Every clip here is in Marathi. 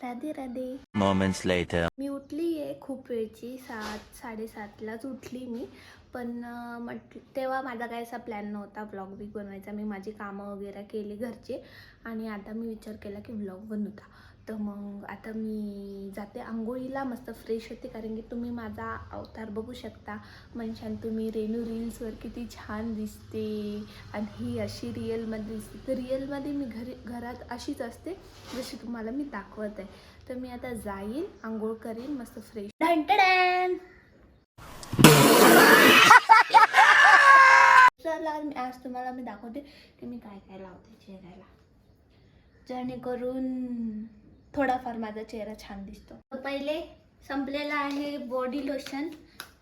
राधे राधे. Moments later. मी उठली आहे खूप वेळची, 7:30लाच उठली मी. पण तेव्हा माझा काही असा प्लॅन नव्हता व्लॉग बिग बनवायचा. मी माझी कामं वगैरे केली घरचे आणि आता मी विचार केला की व्लॉग बनवता. तर मग आता मी जाते आंघोळीला, मस्त फ्रेश होते, कारण की तुम्ही माझा अवतार बघू शकता. म्हणशान तुम्ही रेणू रील्सवर किती छान दिसते आणि ही अशी रिअलमध्ये दिसते. तर रिअलमध्ये मी घरात अशीच असते जशी तुम्हाला मी दाखवत आहे. तर मी आता जाईन, आंघोळ करीन, मस्त फ्रेश. ढंटडॅन. चला आज तुम्हाला मी दाखवते की मी काय काय लावते चेहऱ्याला, जेणेकरून थोडाफार माझा चेहरा छान दिसतो. तर पहिले संपलेला आहे बॉडी लोशन.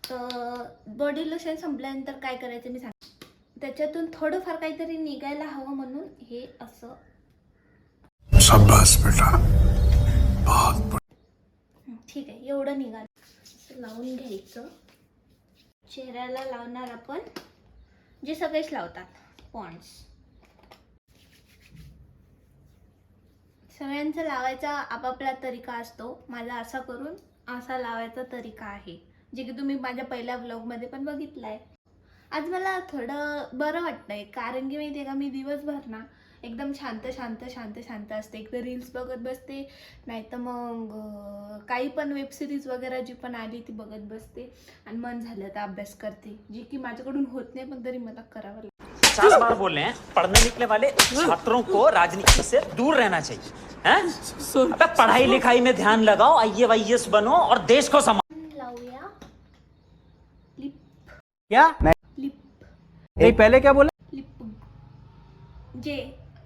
तर बॉडी लोशन संपल्यानंतर काय करायचं मी सांगते. त्याच्यातून थोडंफार काहीतरी निघायला हवं, म्हणून हे असं शाबाश बेटा, बहुत ठीक आहे, एवढं निघालं. लावून घ्यायचं. चेहऱ्याला लावणार आपण जे सगळेच लावतात पॉन्ड्स. सगळ्यांचा लावायचा आपापला तरीका असतो. माझा असा करून असा लावायचा तरीका आहे, जे की तुम्ही माझ्या पहिल्या व्लॉगमध्ये पण बघितलं आहे. आज मला थोडं बरं वाटतंय, कारण की माहिती आहे का, मी दिवसभर ना एकदम शांत शांत शांत शांत असते. एक तर रील्स बघत बसते, नाही तर मग काही पण वेबसिरीज वगैरे जी पण आली ती बघत बसते, आणि मन झालं तर अभ्यास करते, जी की माझ्याकडून होत नाही, पण तरी मला करावं लागतं. 50 बार बोल रहे हैं, पढ़ने निकले वाले छात्रों को राजनीति से दूर रहना चाहिए, हैं? अबे पढ़ाई लिखाई में ध्यान लगाओ, IAS बनो और देश को संभालो. लावूया लिप. क्या लिप नहीं, पहले क्या बोला? लिप जे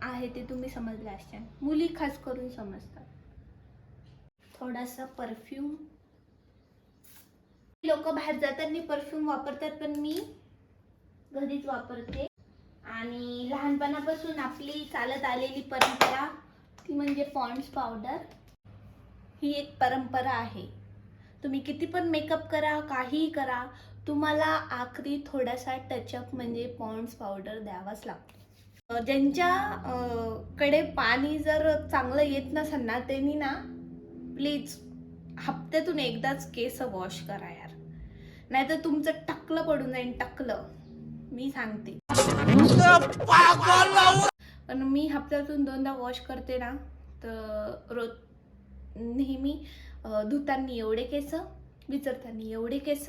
आहे ते तुम्ही समजले असणार, मुली खास करून समजतात. थोडासा परफ्यूम. लोक बाहेर जाताना परफ्यूम वापरतात, पण मी घरीच वापरते. आणि लहानपणापासून आपली चालत आलेली परंपरा ती म्हणजे पॉन्ड्स पावडर. ही एक परंपरा आहे. तुम्ही किती पण मेकअप करा, काहीही करा, तुम्हाला आखरी थोडासा टचअप म्हणजे पॉन्ड्स पावडर द्यावाच लागतो. ज्यांच्या कडे पाणी जर चांगलं येत नसेल ना, त्यांनी ना प्लीज हप्त्यातून एकदाच केस वॉश करा यार, नाहीतर तुमचं टकलं पडून जाईल. टकलं मी सांगते, पण मी हप्त्यातून 2दा वॉश करते ना. तर रोज नेहमी धुताना एवढे केस, विचारताना एवढे केस,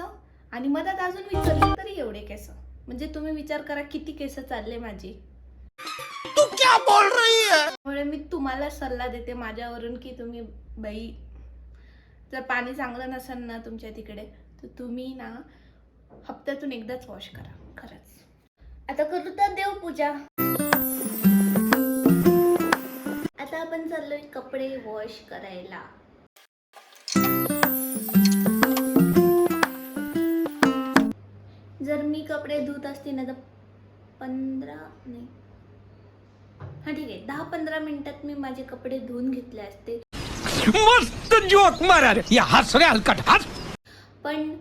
आणि मधात अजून विचारले तरी एवढे केस. म्हणजे तुम्ही विचार करा किती केस चालले माझे. तू क्या बोल रही है? त्यामुळे मी तुम्हाला सल्ला देते माझ्यावरून की तुम्ही बाई, जर पाणी चांगलं नसेल ना तुमच्या तिकडे, तर तुम्ही ना हप्त्यातून एकदाच वॉश करा. खरंच. आता करू तर देवपूजा. आता आपण चाललोय कपडे वॉश करायला. जर मी कपडे धुत असते ना तर 10-15 मिनिटात मी माझे कपडे धुवून घेतले असते. मस्त जोक मारा रे, या हस रे हलकट हस. पण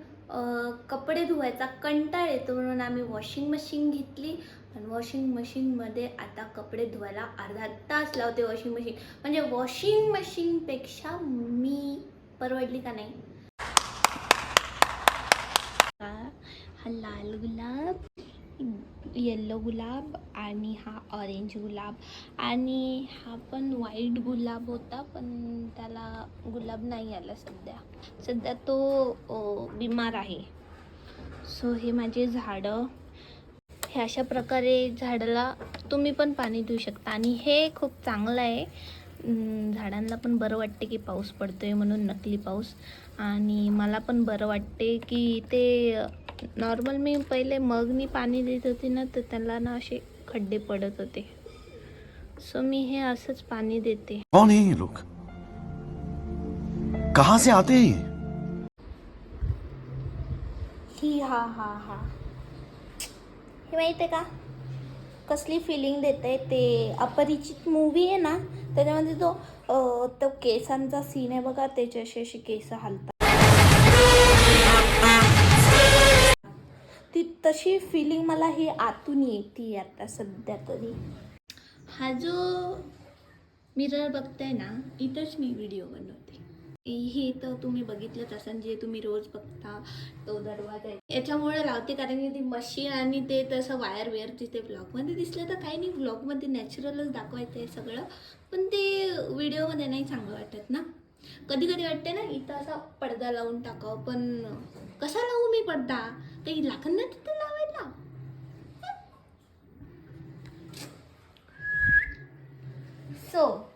कपडे धुवायचा कंटाळ येतो, म्हणून आम्ही वॉशिंग मशीन घेतली. आणि वॉशिंग मशीनमध्ये आता कपडे धुवायला अर्धा तास लावते. वॉशिंग मशीन म्हणजे वॉशिंग मशीनपेक्षा मी परवडली का नाही. हा लाल गुलाब, येल्लो गुलाब, आणि हा ऑरेंज गुलाब, आणि हा पण व्हाईट गुलाब होता, पण त्याला गुलाब नाही आला सध्या तो बिमार आहे. सो हे माझे झाडं, हे अशा प्रकारे झाडाला तुम्ही पण पाणी देऊ शकता. आणि हे खूप चांगलं आहे, झाडांना पण बरं वाटते की पाऊस पडतोय म्हणून, नकली पाऊस. आणि मला पण बरं वाटते की ते नॉर्मल मी पहिले मगनी पाणी देत होते ना, तर त्याला ना असे खड्डे पडत होते. सो मी हे असंच पाणी देते. कौन है ये लोग? कहां से आते हैं? हा हे माहिती आहे का कसली फिलिंग देते ते? अपरिचित मूवी आहे ना, त्याच्यामध्ये तो केसांचा सीन आहे बघा, त्याचे असे केस हलतात. ती तशी फिलिंग मला ही आतून येते आता सध्या तरी. हा जो मिरर बघताय ना, इथंच मी व्हिडिओ बनवते. हे तर तुम्ही बघितलंच असाल, जे तुम्ही रोज बघता तो दरवाजा आहे. याच्यामुळे लावते कारण की ती मशीन आणि ते तसं वायर वेअर तिथे ब्लॉगमध्ये दिसलं तर काही नाही, ब्लॉगमध्ये नॅचरलच दाखवायचं आहे सगळं, पण ते व्हिडिओमध्ये नाही चांगलं वाटत ना. कधी कधी वाटते ना इथं असा पडदा लावून टाकावं, पण कसा लावू मी पडदा? काही लागण ना तिथं लावायला. सो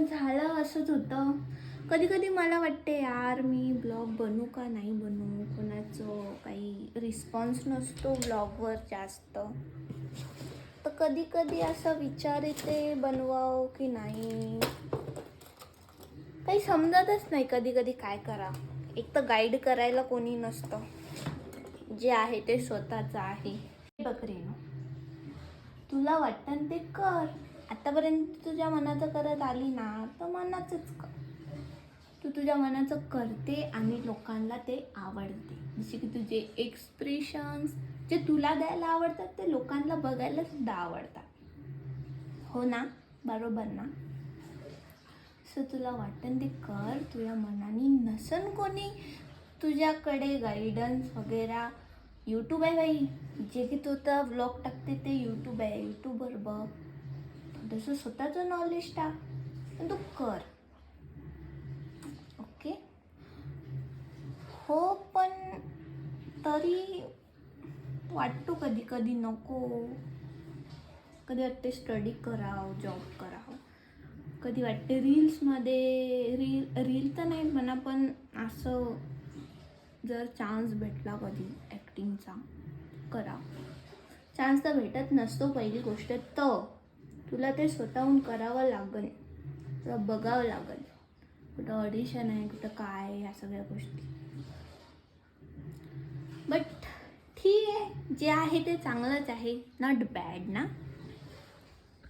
झालं असंच होतं. कधी कधी मला वाटते यार मी ब्लॉग बनवू का नाही बनवू, कोणाचं काही रिस्पॉन्स नसतो ब्लॉगवर जास्त, तर कधी कधी असा विचार येते बनवावं की नाही, काही समजतच नाही कधी कधी काय करा. एक तर गाईड करायला कोणी नसतं, जे आहे ते स्वतःचं आहे. बघ रेणू, तुला वाटतं ना ते कर. आतापर्यंत तुझ्या मनाचं करत आली ना तर मनाचंच कर. तू तुझ्या मनाचं करते आणि लोकांना ते आवडते. जसे की तुझे एक्सप्रेशन्स जे तुला द्यायला आवडतात ते लोकांना बघायला सुद्धा आवडतात, हो ना? बरोबर ना? सो तुला वाटतं ते कर. तुझ्या मनाने नसन कोणी तुझ्याकडे गाईडन्स वगैरे, यूट्यूब आहे बाई, जे की तू तर व्लॉग टाकते ते यूट्यूब आहे, यूट्यूबवर बघ. तसं स्वतःचं नॉलेज टाक, पण तू कर. ओके हो, पण तरी वाटतो कधी कधी नको. कधी वाटते स्टडी करावं, जॉब करावं. कधी वाटते रील्समध्ये रील तर नाही म्हणा, पण असं जर चान्स भेटला कधी ॲक्टिंगचा करा. चान्स तर भेटत नसतो पहिली गोष्ट, तर तुला ते स्वतःहून करावं लागेल, तुला बघावं लागेल कुठं ऑडिशन आहे, कुठं काय, ह्या सगळ्या गोष्टी. बट ठीक आहे, जे आहे ते चांगलंच आहे, नॉट बॅड ना.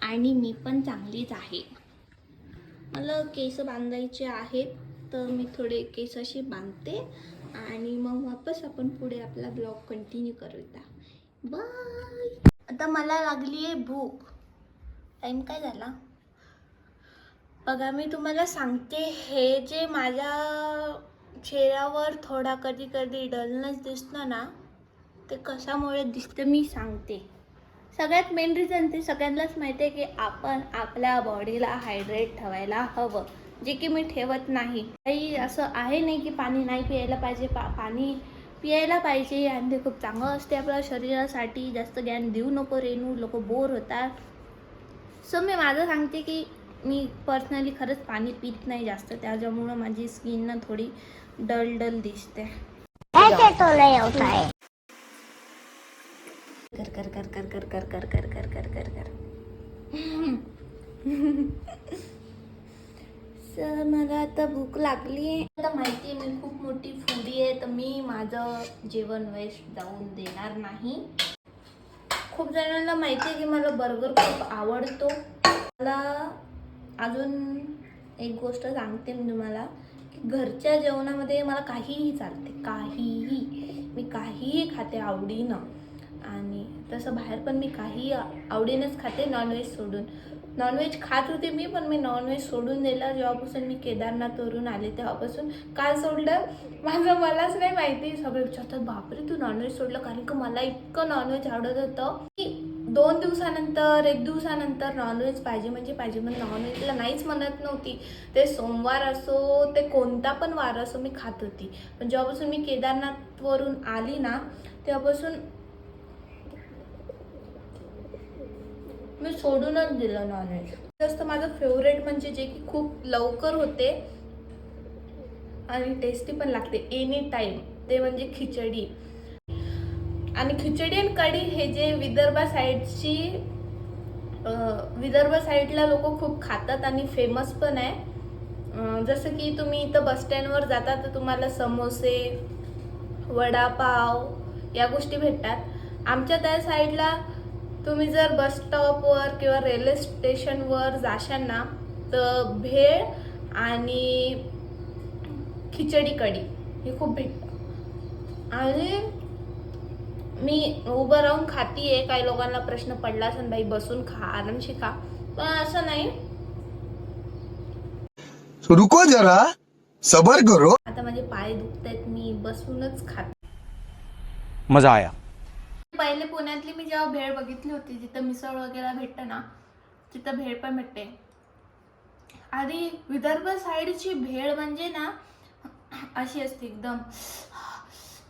आणि मी पण चांगलीच आहे. मला केस बांधायचे आहेत तर मी थोडे केस असे बांधते आणि मग वापस आपण पुढे आपला ब्लॉग कंटिन्यू करूया. बाय. आता मला लागली आहे भूक. टाईम काय झाला बघा. मी तुम्हाला सांगते, हे जे माझ्या चेहऱ्यावर थोडा कधी कधी डलनेस दिसतं ना, ते कशामुळे दिसतं मी सांगते. सगळ्यात मेन रिझन ते सगळ्यांनाच माहिती आहे की आपण आपल्या बॉडीला हायड्रेट ठेवायला हवं, जे की मी ठेवत नाही. काही असं आहे नाही की पाणी नाही प्यायला पाहिजे, पाणी प्यायला पाहिजे आणि ते खूप चांगलं असते आपल्या शरीरासाठी. जास्त ज्ञान देऊ नको रेणू, लोक बोर होतात. सो मी माझं सांगते की मी पर्सनली खरंच पाणी पित नाही जास्त, त्याच्यामुळं माझी स्किन ना थोडी डल डल दिसते. ऐसे तो नहीं होता है. कर कर कर कर कर कर कर कर कर कर कर कर. सर मला आता भूक लागली आहे. आता माहिती आहे मी खूप मोठी फूडी आहे, तर मी माझं जेवण वेस्ट जाऊन देणार नाही. खूप जणांना माहिती आहे की मला बर्गर खूप आवडतो. मला अजून एक गोष्ट सांगते मी तुम्हाला की घरच्या जेवणामध्ये मला काहीही चालते, काहीही, मी काहीही खाते आवडीनं. आणि तसं बाहेर पण मी काही आवडीनंच खाते, नॉनव्हेज सोडून. नॉनव्हेज खात होते मी, पण मी नॉनव्हेज सोडून दिलं जेव्हापासून मी केदारनाथवरून आले तेव्हापासून. काय सोडलं माझं मलाच नाही माहिती. सगळे विचारतात बापरे तू नॉनव्हेज सोडलं, कारण की मला इतकं नॉनव्हेज आवडत होतं की 2 दिवसानंतर 1 दिवसानंतर नॉनव्हेज पाहिजे म्हणजे पाहिजे. पण नॉनव्हेजला नाहीच म्हणत नव्हती. ते सोमवार असो ते कोणता पण वार असो मी खात होती. पण जेव्हापासून मी केदारनाथवरून आली ना तेव्हापासून मी सोडूनच दिलं नॉनव्हेज. जास्त माझं फेवरेट म्हणजे जे की खूप लवकर होते आणि टेस्टी पण लागते एनी टाईम, ते म्हणजे खिचडी. आणि खिचडी आणि कढी हे जे विदर्भ साईडला लोक खूप खातात आणि फेमस पण आहे. जसं की तुम्ही इथं बसस्टँडवर जाता तर तुम्हाला समोसे, वडापाव या गोष्टी भेटतात. आमच्या त्या साईडला तुम्ही जर बस स्टॉपवर किंवा रेल्वे स्टेशनवर जाशाल ना तर भेळ आणि खिचडी कढी हे खूप भेटतं. आणि मी उभं राहून खाती आहे. काही लोकांना प्रश्न पडला असेल बाई बसून खा, आरामशी खा. पण असं नाही. रुको जरा सबर करो. आता माझे पाय दुखतायत, मी बसूनच खाते. मजा आया. पहिले पुण्यातली मी जेव्हा भेळ बघितली होती, जिथं मिसळ वगैरे भेटतं ना, तिथं भेळ पण भेटते. आणि विदर्भ साईडची भेळ म्हणजे ना अशी असते एकदम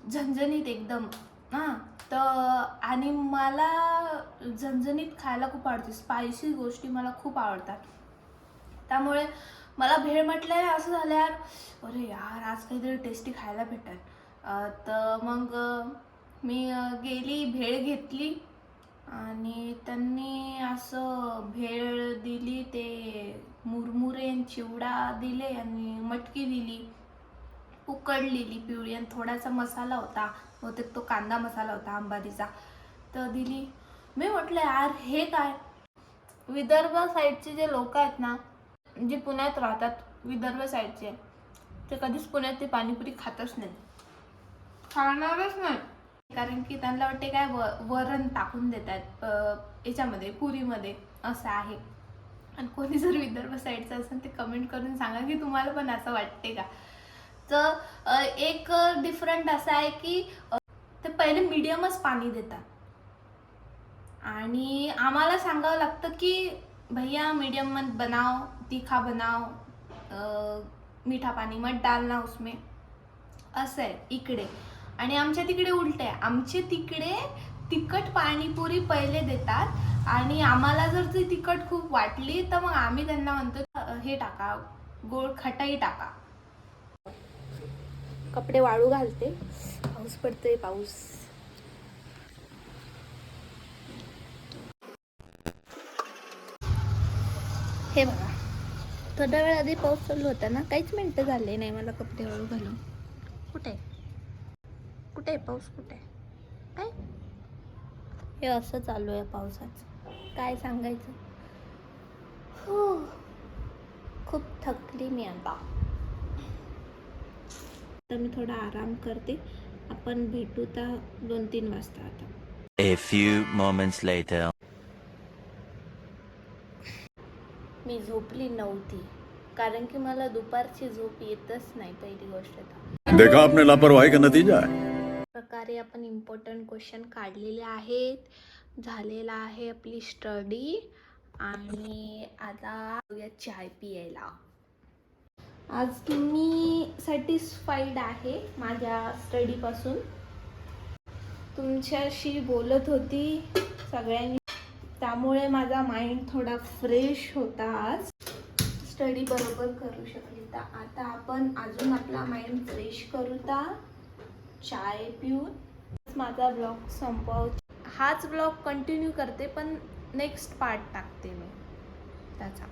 झणझणीत एकदम. हां, तर आणि मला झणझणीत खायला खूप आवडते. स्पायसी गोष्टी मला खूप आवडतात. त्यामुळे मला भेळ म्हटलं असं झालं यार, अरे यार आज काहीतरी टेस्टी खायला भेटेल. तर मग मी गेली, भेळ घेतली आणि त्यांनी असं भेळ दिली, ते मुरमुरे चिवडा दिले आणि मटकी दिली, उकडलेली पिवळी, आणि थोडासा मसाला होता, बहुतेक तो कांदा मसाला होता अंबाडीचा, तर दिली. मी म्हटलं यार हे काय. विदर्भ साईडचे जे लोक आहेत ना, जे पुण्यात राहतात विदर्भ साईडचे, ते कधीच पुण्यात ते पाणीपुरी खातच नाही, खाणारच नाही. कारण की त्यांना वाटते काय वरण टाकून देतात याच्यामध्ये, पुरीमध्ये, असं आहे. आणि कोणी जर विदर्भ साईडचं असेल ते कमेंट करून सांगा की तुम्हाला पण असं वाटते का. तर एक डिफरंट असं आहे की ते पहिले मीडियमच पाणी देतात आणि आम्हाला सांगावं लागतं की भैया मीडियम मत बनाओ, तीखा बनाओ, मीठा पाणी मत डालना उसमें, असं आहे इकडे. आणि आमच्या तिकडे उलट आहे. आमचे तिकडे तिखट पाणीपुरी पहिले देतात आणि आम्हाला जर ती तिखट खूप वाटली तर मग आम्ही त्यांना म्हणतो हे टाका, गोड खटाई टाका. कपडे वाळू घालते, पाऊस पडतोय, पाऊस. हे बघा, थोड्या वेळ आधी पाऊस चालू होता ना, काहीच मिनटं झाले नाही मला कपडे वाळू घालून. कुठे कुठे पाऊस, कुठे काय. हे असं चालू आहे पावसाचं, काय सांगायचं. हो, खूप थकली मी आता. तर मी थोडा आराम करते. आपण भेटू तर 2-3 वाजता. आता A few moments later. मी झोपली नव्हती कारण की मला दुपारची झोप येतच नाही, पहिली गोष्ट तर. देखा आपने लापरवाही का नतीजा है. प्रकारे आपण इम्पॉर्टंट क्वेश्चन काढलेले आहेत, झालेला आहे आपली स्टडी. आणि आता चाय पियायला. आज मी सॅटिस्फाईड आहे माझ्या स्टडीपासून. तुमच्याशी बोलत होती सगळ्यांनी, त्यामुळे माझा माइंड थोडा फ्रेश होता. आज स्टडी बरोबर करू शकली. तर आता आपण अजून आपला माइंड फ्रेश करू, तर चाय पिऊन माझा ब्लॉग संपव. हाच ब्लॉग कंटिन्यू करते पण नेक्स्ट पार्ट टाकते मी त्याचा.